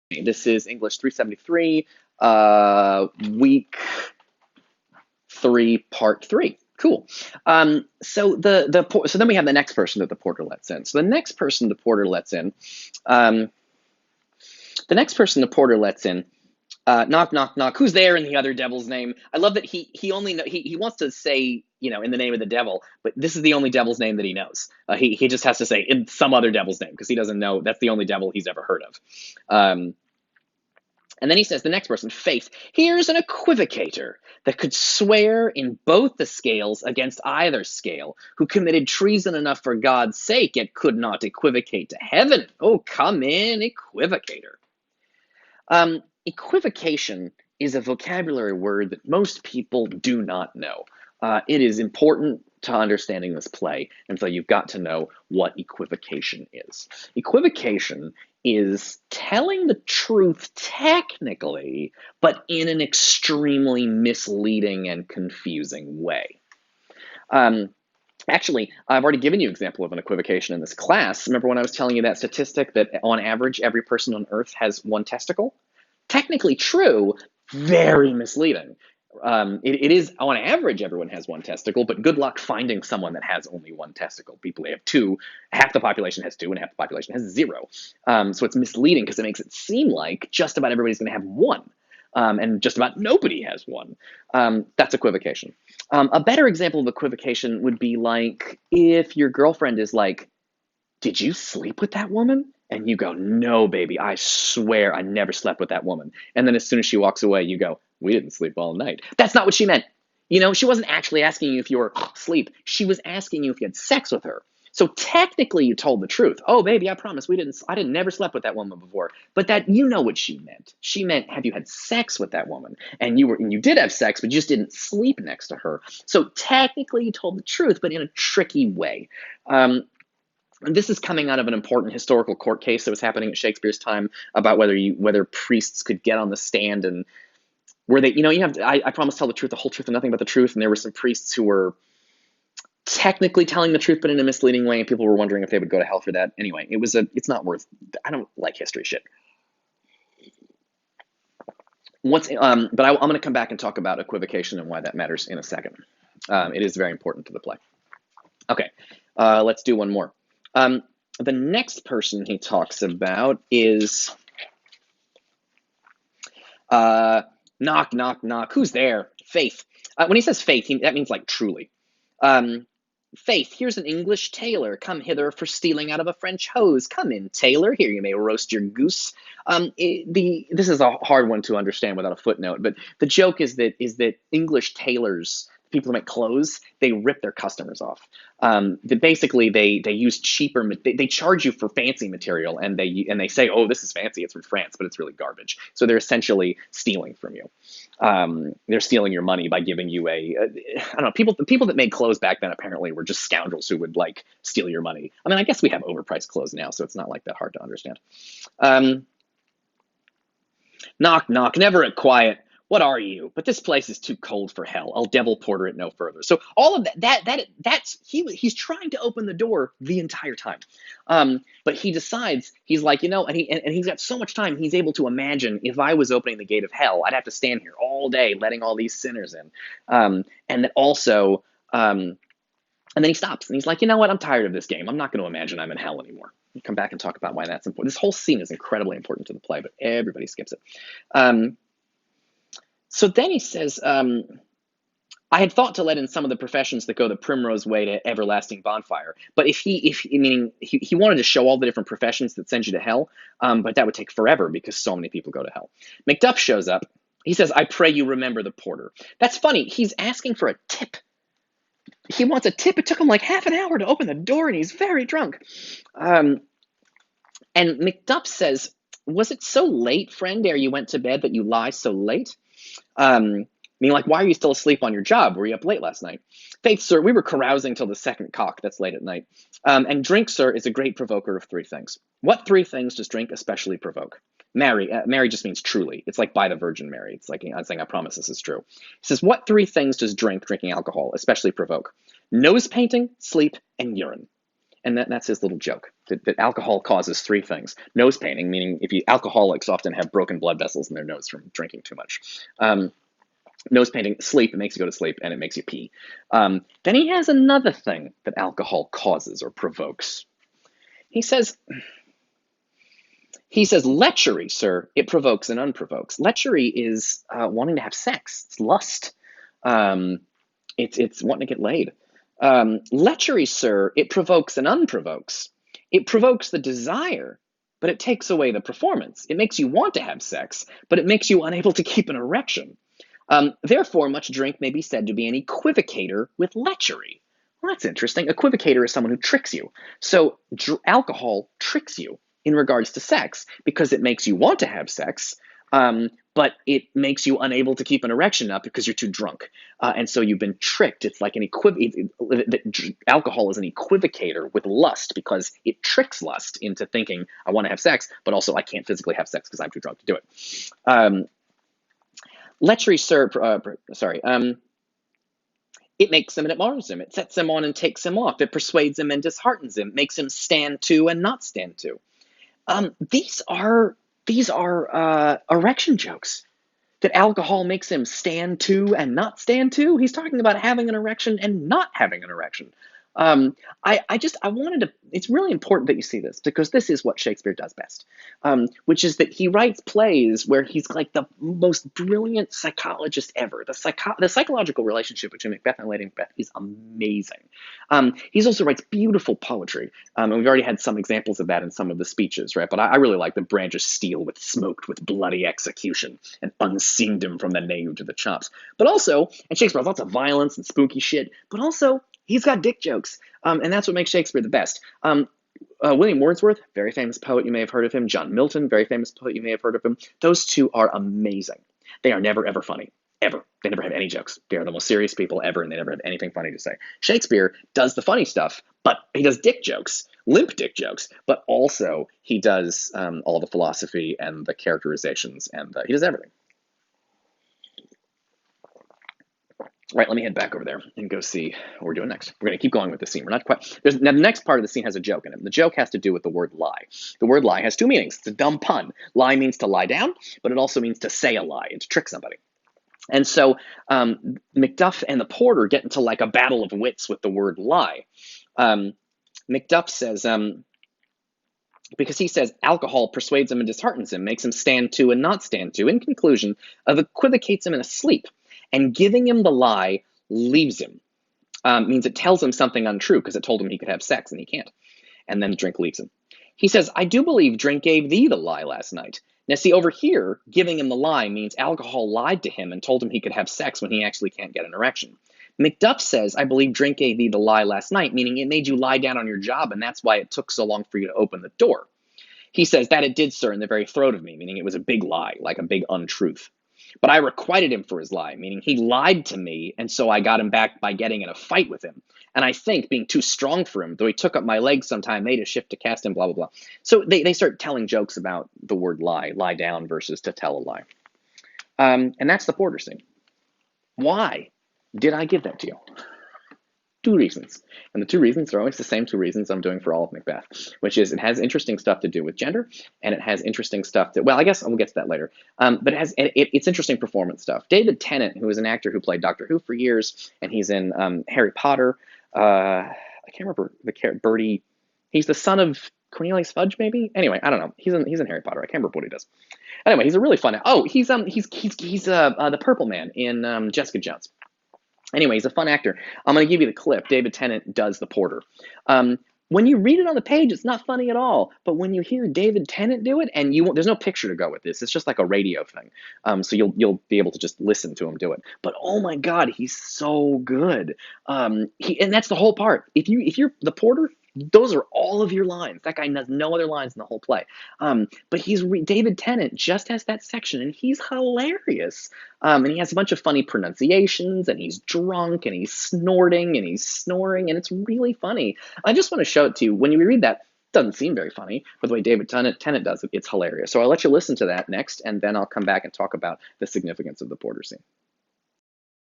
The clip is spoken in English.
This is English 373, week 3, part 3. Cool. So then we have the next person that the porter lets in. So the next person the porter lets in, um, knock, knock, knock. Who's there in the other devil's name? I love that he only he wants to say, in the name of the devil, but this is the only devil's name that he knows. He just has to say in some other devil's name because he doesn't know that's the only devil he's ever heard of. And then he says, the next person, faith. Here's an equivocator that could swear in both the scales against either scale, who committed treason enough for God's sake, yet could not equivocate to heaven. Oh, come in, equivocator. Equivocation is a vocabulary word that most people do not know. It is important to understanding this play, and so you've got to know what equivocation is. Equivocation is telling the truth technically, but in an extremely misleading and confusing way. Actually, I've already given you an example of an equivocation in this class. Remember when I was telling you that statistic that on average every person on Earth has one testicle? Technically true, very misleading. It is, on average, everyone has one testicle, but good luck finding someone that has only one testicle. People that have two, half the population has two, and half the population has zero. So it's misleading because it makes it seem like just about everybody's going to have one, and just about nobody has one. That's equivocation. A better example of equivocation would be like if your girlfriend is like, did you sleep with that woman? And you go, no, baby, I swear I never slept with that woman. And then as soon as she walks away, you go, we didn't sleep all night. That's not what she meant. She wasn't actually asking you if you were asleep. She was asking you if you had sex with her. So technically you told the truth. Oh, baby, I promise I didn't never slept with that woman before. But that, what she meant. She meant, have you had sex with that woman? And you did have sex, but you just didn't sleep next to her. So technically you told the truth, but in a tricky way. And this is coming out of an important historical court case that was happening at Shakespeare's time about whether priests could get on the stand, and where they, I promise to tell the truth, the whole truth, and nothing but the truth. And there were some priests who were technically telling the truth, but in a misleading way, and people were wondering if they would go to hell for that. Anyway, it's not worth. I don't like history shit. But I'm going to come back and talk about equivocation and why that matters in a second. It is very important to the play. Okay, let's do one more. The next person he talks about is knock, knock, knock. Who's there? Faith. When he says faith, that means like truly. Faith, here's an English tailor, come hither for stealing out of a French hose. Come in, tailor, here you may roast your goose. This is a hard one to understand without a footnote, but the joke is that English tailors, people who make clothes, they rip their customers off. Basically, they use cheaper. They charge you for fancy material, and they say, "Oh, this is fancy. It's from France," but it's really garbage. So they're essentially stealing from you. They're stealing your money by giving you I don't know. The people that made clothes back then apparently were just scoundrels who would like steal your money. I mean, I guess we have overpriced clothes now, so it's not like that hard to understand. Knock, knock, never at quiet. What are you? But this place is too cold for hell. I'll devil porter it no further. So all of he's trying to open the door the entire time. But he decides, he's like, and he's got so much time, he's able to imagine, if I was opening the gate of hell, I'd have to stand here all day letting all these sinners in. And that also, and then he stops and he's like, you know what? I'm tired of this game. I'm not going to imagine I'm in hell anymore. We'll come back and talk about why that's important. This whole scene is incredibly important to the play, but everybody skips it. So then he says, I had thought to let in some of the professions that go the primrose way to everlasting bonfire. But he wanted to show all the different professions that send you to hell, but that would take forever because so many people go to hell. Macduff shows up. He says, I pray you remember the porter. That's funny. He's asking for a tip. He wants a tip. It took him like half an hour to open the door, and he's very drunk. And Macduff says, was it so late, friend, ere you went to bed, that you lie so late? Meaning, like, why are you still asleep on your job? Were you up late last night? Faith, sir, we were carousing till the second cock. That's late at night. And drink, sir, is a great provoker of three things. What three things does drink especially provoke? Marry just means truly. It's like by the Virgin Mary. It's like I'm saying, I promise this is true. He says, what three things does drinking alcohol, especially provoke? Nose painting, sleep, and urine. And that's his little joke, that alcohol causes three things. Nose painting, meaning alcoholics often have broken blood vessels in their nose from drinking too much. Nose painting, sleep, it makes you go to sleep, and it makes you pee. Then he has another thing that alcohol causes or provokes. He says, lechery, sir, it provokes and unprovokes. Lechery is wanting to have sex. It's lust. It's wanting to get laid. Lechery, sir, it provokes and unprovokes. It provokes the desire, but it takes away the performance. It makes you want to have sex, but it makes you unable to keep an erection. Therefore, much drink may be said to be an equivocator with lechery. Well, that's interesting. Equivocator is someone who tricks you. So alcohol tricks you in regards to sex because it makes you want to have sex, but it makes you unable to keep an erection up because you're too drunk. And so you've been tricked. It's like alcohol is an equivocator with lust because it tricks lust into thinking, I want to have sex, but also I can't physically have sex because I'm too drunk to do it. Lechery, sir, it makes him and it mars him. It sets him on and takes him off. It persuades him and disheartens him, makes him stand to and not stand to. These are erection jokes. That alcohol makes him stand to and not stand to. He's talking about having an erection and not having an erection. I wanted to, it's really important that you see this because this is what Shakespeare does best, which is that he writes plays where he's like the most brilliant psychologist ever. The psychological relationship between Macbeth and Lady Macbeth is amazing. He also writes beautiful poetry, and we've already had some examples of that in some of the speeches, right? But I really like the branch of steel with smoked with bloody execution and unseamed him from the nave to the chops. But also, and Shakespeare has lots of violence and spooky shit, but also he's got dick jokes, and that's what makes Shakespeare the best. William Wordsworth, very famous poet, you may have heard of him. John Milton, very famous poet, you may have heard of him. Those two are amazing. They are never, ever funny. Ever. They never have any jokes. They are the most serious people ever, and they never have anything funny to say. Shakespeare does the funny stuff, but he does dick jokes, limp dick jokes, but also he does all the philosophy and the characterizations, and he does everything. Right, let me head back over there and go see what we're doing next. We're going to keep going with the scene. We're not quite. Now, the next part of the scene has a joke in it. The joke has to do with the word lie. The word lie has two meanings. It's a dumb pun. Lie means to lie down, but it also means to say a lie and to trick somebody. And so Macduff and the porter get into like a battle of wits with the word lie. Macduff says, because he says alcohol persuades him and disheartens him, makes him stand to and not stand to. In conclusion, equivocates him in a sleep. And giving him the lie leaves him. Means it tells him something untrue because it told him he could have sex and he can't. And then drink leaves him. He says, I do believe drink gave thee the lie last night. Now see, over here, giving him the lie means alcohol lied to him and told him he could have sex when he actually can't get an erection. Macduff says, I believe drink gave thee the lie last night, meaning it made you lie down on your job and that's why it took so long for you to open the door. He says, that it did, sir, in the very throat of me, meaning it was a big lie, like a big untruth. But I requited him for his lie, meaning he lied to me, and so I got him back by getting in a fight with him. And I think being too strong for him, though he took up my legs sometime, made a shift to cast him, blah, blah, blah. So they start telling jokes about the word lie down versus to tell a lie. And that's the porter scene. Why did I give that to you? Two reasons. And the two reasons are always the same two reasons I'm doing for all of Macbeth, which is it has interesting stuff to do with gender, and it has interesting stuff that, well, I guess we'll get to that later. But it's interesting performance stuff. David Tennant, who is an actor who played Doctor Who for years, and he's in Harry Potter. I can't remember the character, Bertie. He's the son of Cornelius Fudge, maybe? Anyway, I don't know. He's in Harry Potter. I can't remember what he does. Anyway, he's a really fun. Oh, he's the Purple Man in Jessica Jones. Anyway, he's a fun actor. I'm going to give you the clip. David Tennant does the porter. When you read it on the page, it's not funny at all. But when you hear David Tennant do it, and there's no picture to go with this. It's just like a radio thing. So you'll be able to just listen to him do it. But oh my God, he's so good. And that's the whole part. If you're the porter, those are all of your lines. That guy has no other lines in the whole play. But David Tennant just has that section, and he's hilarious. And he has a bunch of funny pronunciations, and he's drunk, and he's snorting, and he's snoring, and it's really funny. I just want to show it to you. When you read that, it doesn't seem very funny, but the way David Tennant does it, it's hilarious. So I'll let you listen to that next, and then I'll come back and talk about the significance of the porter scene.